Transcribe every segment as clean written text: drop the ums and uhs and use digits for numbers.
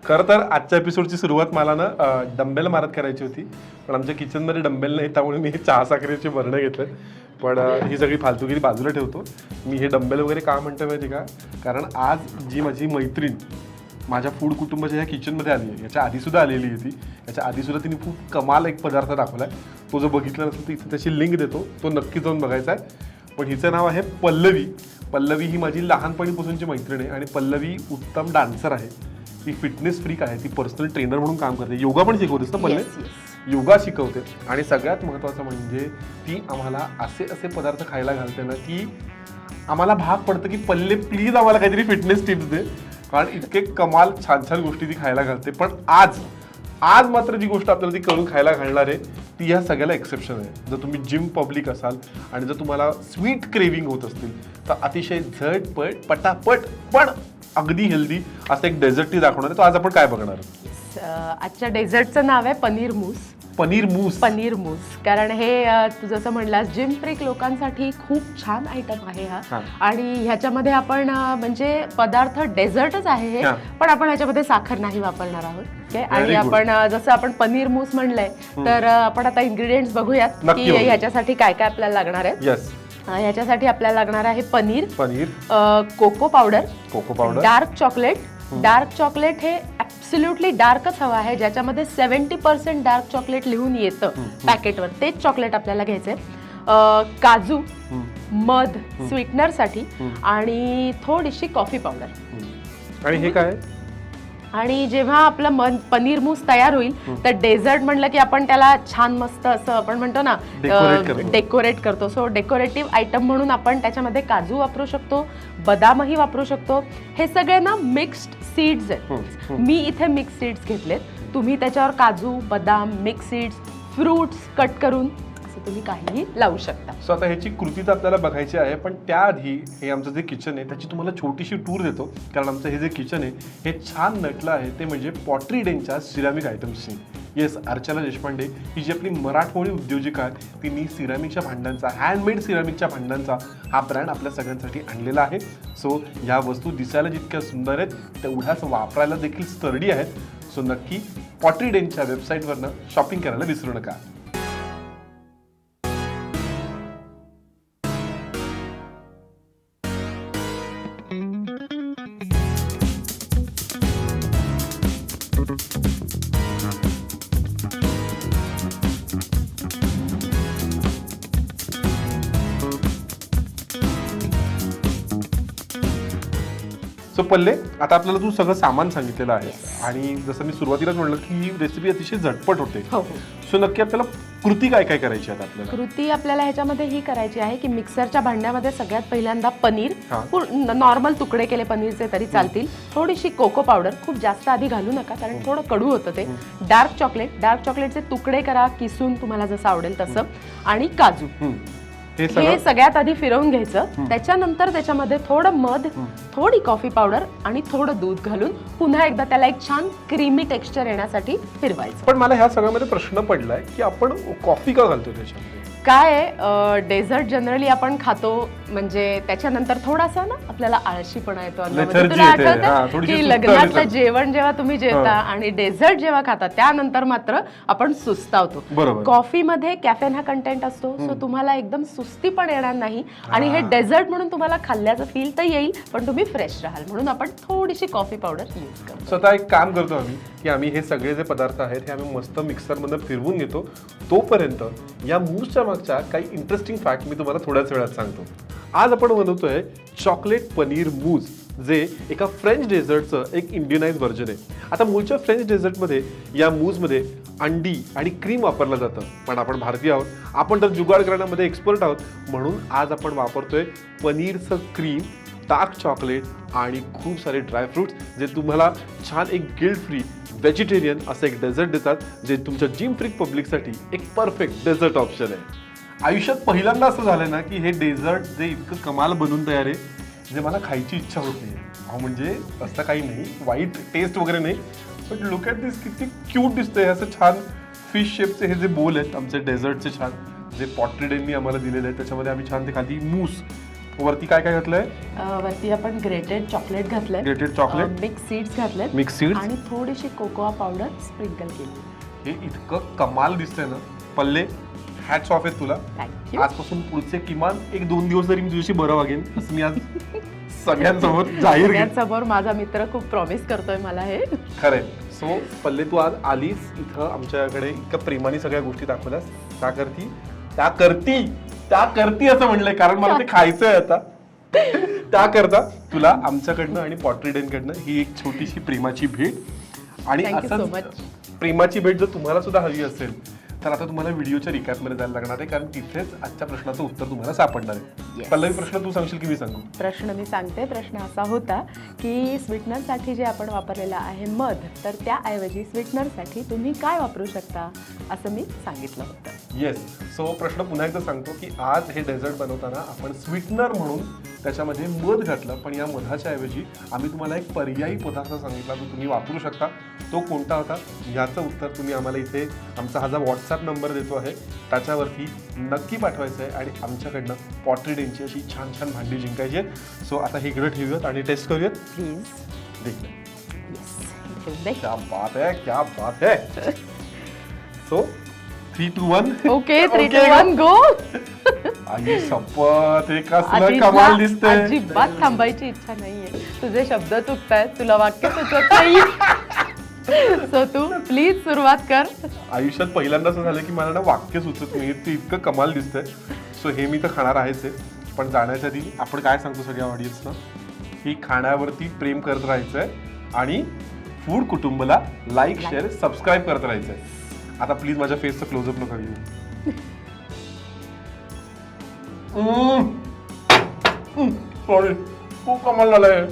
खरं तर आजच्या एपिसोडची सुरुवात मला ना डंबेल मारत करायची होती, पण आमच्या किचनमध्ये डंबेल नाही, त्यामुळे मी चहा साखरेची बरणं घेतलं. पण ही सगळी फालतूगिरी बाजूला ठेवतो. मी हे डंबेल वगैरे का म्हणतो माहिती का, कारण आज जी माझी मैत्रीण माझ्या फूड कुटुंबाच्या ह्या किचनमध्ये आली आहे, याच्या आधीसुद्धा आलेली आहे ती. याच्या आधीसुद्धा तिने खूप कमाल एक पदार्थ दाखवला आहे. तो जो बघितला नसेल तर इथे त्याची लिंक देतो, तो नक्की जाऊन बघायचा आहे. पण हिचं नाव आहे पल्लवी. पल्लवी ही माझी लहानपणीपासूनची मैत्रीण आहे आणि पल्लवी उत्तम डान्सर आहे. ती फिटनेस फ्रीक आहे, ती पर्सनल ट्रेनर म्हणून काम करते, योगा पण शिकवतेस ना पल्लवी? योगा शिकवते. आणि सगळ्यात महत्त्वाचं म्हणजे ती आम्हाला असे पदार्थ खायला घालते ना की आम्हाला भाग पडतं की पल्ले प्लीज आम्हाला काहीतरी फिटनेस टिप्स दे, कारण इतके कमाल छान छान गोष्टी ती खायला घालते. पण आज मात्र जी गोष्ट आपल्याला ती करून खायला घालणार आहे ती ह्या सगळ्याला एक्सेप्शन आहे. जर तुम्ही जिम पब्लिक असाल आणि जर तुम्हाला स्वीट क्रेविंग होत असतील तर अतिशय झटपट पटापट पण अगदी हेल्दी असं एक डेझर्ट ती दाखवणार आहे. तो आज आपण काय बघणार आहोत? आजच्या डेझर्टचं नाव आहे पनीर मूस. पनीर मूस. कारण हे तू जसं म्हणलास जिम फ्रीक लोकांसाठी खूप छान आयटम आहे हा. आणि ह्याच्यामध्ये आपण म्हणजे पदार्थ डेझर्टच आहे हे, पण आपण ह्याच्यामध्ये साखर नाही वापरणार आहोत. आणि आपण जसं आपण पनीर मूस म्हणलंय तर आपण आता इन्ग्रेडियंट्स बघूयात की ह्याच्यासाठी काय काय आपल्याला लागणार आहे. ह्याच्यासाठी आपल्याला लागणार आहे paneer, cocoa powder, dark chocolate हे ॲब्सोल्युटली डार्कच हवं आहे, ज्याच्यामध्ये 70% डार्क चॉकलेट लिहून येतं पॅकेटवर, तेच चॉकलेट आपल्याला घ्यायचंय. काजू, मध स्वीटनरसाठी आणि थोडीशी कॉफी पावडर. आणि हे काय? आणि जेव्हा आपलं पनीर मूस तयार होईल तर डेझर्ट म्हणलं की आपण त्याला छान मस्त असं आपण म्हणतो ना डेकोरेट करतो. सो डेकोरेटिव्ह आयटम म्हणून आपण त्याच्यामध्ये काजू वापरू शकतो, बदामही वापरू शकतो. हे सगळे ना मिक्स्ड सीड्स आहेत. मी इथे मिक्स सीड्स घेतलेत. तुम्ही त्याच्यावर काजू, बदाम, मिक्स सीड्स, फ्रूट्स कट करून तुम्ही काहीही लावू शकता. सो आता ह्याची कृती तर आपल्याला बघायची आहे, पण त्याआधी हे आमचं जे किचन आहे त्याची तुम्हाला छोटीशी टूर देतो. कारण आमचं हे जे किचन आहे हे छान नटलं आहे ते म्हणजे पॉटरी डेनच्या सिरामिक आयटम्सनी. येस, अर्चना देशपांडे ही जी आपली मराठमोळी उद्योजिका आहे तिने सिरामिकच्या भांड्यांचा, हँडमेड सिरामिकच्या भांड्यांचा हा ब्रँड आपल्या सगळ्यांसाठी आणलेला आहे. सो ह्या वस्तू दिसायला जितक्या सुंदर आहेत तेवढ्याच वापरायला देखील स्टर्डी आहेत. सो नक्की पॉटरी डेनच्या वेबसाईटवरनं शॉपिंग करायला विसरू नका. सो पल्ले, आता आपल्याला तू सगळं सामान सांगितलेलं आहे आणि जसं मी सुरुवातीलाच म्हणलं की ही रेसिपी अतिशय झटपट होते. सो नक्की आपल्याला कृती काय काय करायची आहे? आपल्याला कृती आपल्याला ह्याच्यामध्ये ही करायची आहे की मिक्सरच्या भांड्यामध्ये सगळ्यात पहिल्यांदा पनीर, नॉर्मल तुकडे केले पनीरचे तरी चालतील, थोडीशी कोको पावडर, खूप जास्त आधी घालू नका कारण थोडं कडू होतं ते, डार्क चॉकलेटचे तुकडे करा किसून तुम्हाला जसं आवडेल तसं, आणि काजू. हे सगळ्यात आधी फिरवून घ्यायचं. त्याच्यानंतर त्याच्यामध्ये थोडं मध, थोडी कॉफी पावडर आणि थोडं दूध घालून पुन्हा एकदा त्याला एक छान क्रीमी टेक्स्चर येण्यासाठी फिरवायचं. पण मला ह्या सगळ्यामध्ये प्रश्न पडलाय की आपण कॉफी का घालतो त्याच्यामध्ये? काय आहे, डेझर्ट जनरली आपण खातो म्हणजे त्याच्यानंतर थोडासा ना आपल्याला आळशीपणा येतो. तुला आठवतं की लग्नातलं जेवण जेव्हा तुम्ही जेवता आणि डेझर्ट जेव्हा खाता त्यानंतर मात्र आपण सुस्तावतो. कॉफीमध्ये कॅफेन हा कंटेंट असतो, सो तुम्हाला एकदम सुस्ती पण येणार नाही आणि हे डेझर्ट म्हणून तुम्हाला खाल्ल्याचं फील तर येईल पण तुम्ही फ्रेश राहाल, म्हणून आपण थोडीशी कॉफी पावडर यूज करतो. स्वतः एक काम करतो आम्ही की आम्ही हे सगळे जे पदार्थ आहेत हे आम्ही मस्त मिक्सरमध्ये फिरवून घेतो. तोपर्यंत या मूसच्या मागच्या काही इंटरेस्टिंग फॅक्ट मी तुम्हाला थोड्याच वेळात सांगतो. आज आपण बनवतोय चॉकलेट पनीर मूस, जे एका फ्रेंच डेझर्टचं एक इंडियनाइज व्हर्जन आहे. आता मूळच्या फ्रेंच डेझर्टमध्ये या मूसमध्ये अंडी आणि क्रीम वापरलं जातं, पण आपण भारतीय आहोत, आपण तर जुगाड करण्यामध्ये एक्सपर्ट आहोत, म्हणून आज आपण वापरतोय पनीरचं क्रीम, डार्क चॉकलेट आणि खूप सारे ड्रायफ्रुट्स, जे तुम्हाला छान एक गिल्ट फ्री व्हेजिटेरियन असं एक डेझर्ट देतात, जे तुमच्या जिम फ्रीक पब्लिकसाठी एक परफेक्ट डेझर्ट ऑप्शन आहे. आयुष्यात पहिल्यांदा असं झालंय ना की हे डेझर्ट जे इतकं कमाल बनून तयार आहे, जे मला खायची इच्छा होत नाही. म्हणजे असं काही नाही, वाईट टेस्ट वगैरे नाही, बट लुक ॲट दिस, किती क्यूट दिसतंय. असं छान फिश शेपचे हे जे बोल आहेत आमचे डेझर्टचे छान, जे पॉटरी डेननी आम्हाला दिलेले आहेत, त्याच्यामध्ये आम्ही छान ते खाली मूस वरती काय काय घातलंय? वरती आपण ग्रेटेड चॉकलेट घातलंय, ग्रेटेड चॉकलेट, मिक्स सीड्स घातलेत, मिक्स सीड्स आणि थोडीशी कोकोआ पावडर स्प्रिंकल केली. हे इतकं कमाल दिसतंय ना पल्ले, हॅट्स ऑफ आहेत तुला. थँक्यू. आजपासून पुढचे किमान 1-2 दिवस तरी मी तुझ्याशी बरं वागेन असं मी आज सगळ्यांसमोर जाहीर केलं. समोर माझा मित्र खूप प्रॉमिस करतोय मला हे. खरंय. सो पल्ले तू आज आलीस इथं आमच्याकडे, इतक्या प्रेमाने सगळ्या गोष्टी दाखवल्यास. त्या करती असं म्हणलंय कारण मला ते खायचंय आता. त्याकरता तुला आमच्याकडनं आणि पॉटरी डेनकडनं ही एक छोटीशी प्रेमाची भेट. आणि Thank you so असं much. प्रेमाची भेट जर तुम्हाला सुद्धा हवी असेल तर आता तुम्हाला व्हिडिओच्या रिकॅपमध्ये जायला लागणार आहे, कारण तिथेच आजच्या प्रश्नाचं उत्तर तुम्हाला सापडणार आहे. Yes. पल्लवी, प्रश्न तू सांगशील की मी सांगू? प्रश्न मी सांगते. प्रश्न असा होता की स्वीटनरसाठी जे आपण वापरलेलं आहे मध, तर त्याऐवजी स्वीटनरसाठी तुम्ही काय वापरू शकता असं मी सांगितलं होतं. येस. सो प्रश्न पुन्हा एकदा सांगतो की आज हे डेझर्ट बनवताना आपण स्वीटनर म्हणून त्याच्यामध्ये मध घातलं, पण या मधाच्या ऐवजी आम्ही तुम्हाला एक पर्यायी पदार्थ सांगितला जो तुम्ही वापरू शकता. तो कोणता होता याचं उत्तर तुम्ही आम्हाला इथे आमचा हा जो व्हॉट्सॲप नंबर देतो आहे त्याच्यावरती नक्की पाठवायचं आहे आणि आमच्याकडनं पॉटरी डेनची अशी छान छान भांडी जिंकायची आहेत. सो आता हे इकडे ठेवूयात आणि टेस्ट करूयात. प्लीज. देखील. क्या बात है, क्या बात है. सो 3, 2, 1. ओके, 3, 2, 1 गो. आई शपथ, हे कसलं कमाल दिसतंय. अजिबात थांबायची इच्छा नाहीये. तुझे शब्द चुकतायत, तुला वाक्य सुचत नाही. सो तू प्लीज सुरुवात कर. आयुष्यात पहिल्यांदा असं झालं की मला ना वाक्य सुचत नाही, ते इतकं कमाल दिसतंय. सो हे मी तर खाणार आहेच आहे, पण जाण्याच्या आधी आपण काय सांगतो सगळ्या ऑडियन्सना की खाण्यावरती प्रेम करत राहायचं आहे आणि फूड कुटुंबला लाईक, शेअर, सबस्क्राईब करत राहायचं आहे. आता प्लीज माझ्या फेसचं क्लोजअप नका घेऊ. सॉरी, खूप कमाल झालंय,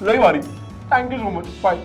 लई भारी. Thank you so much. बाय.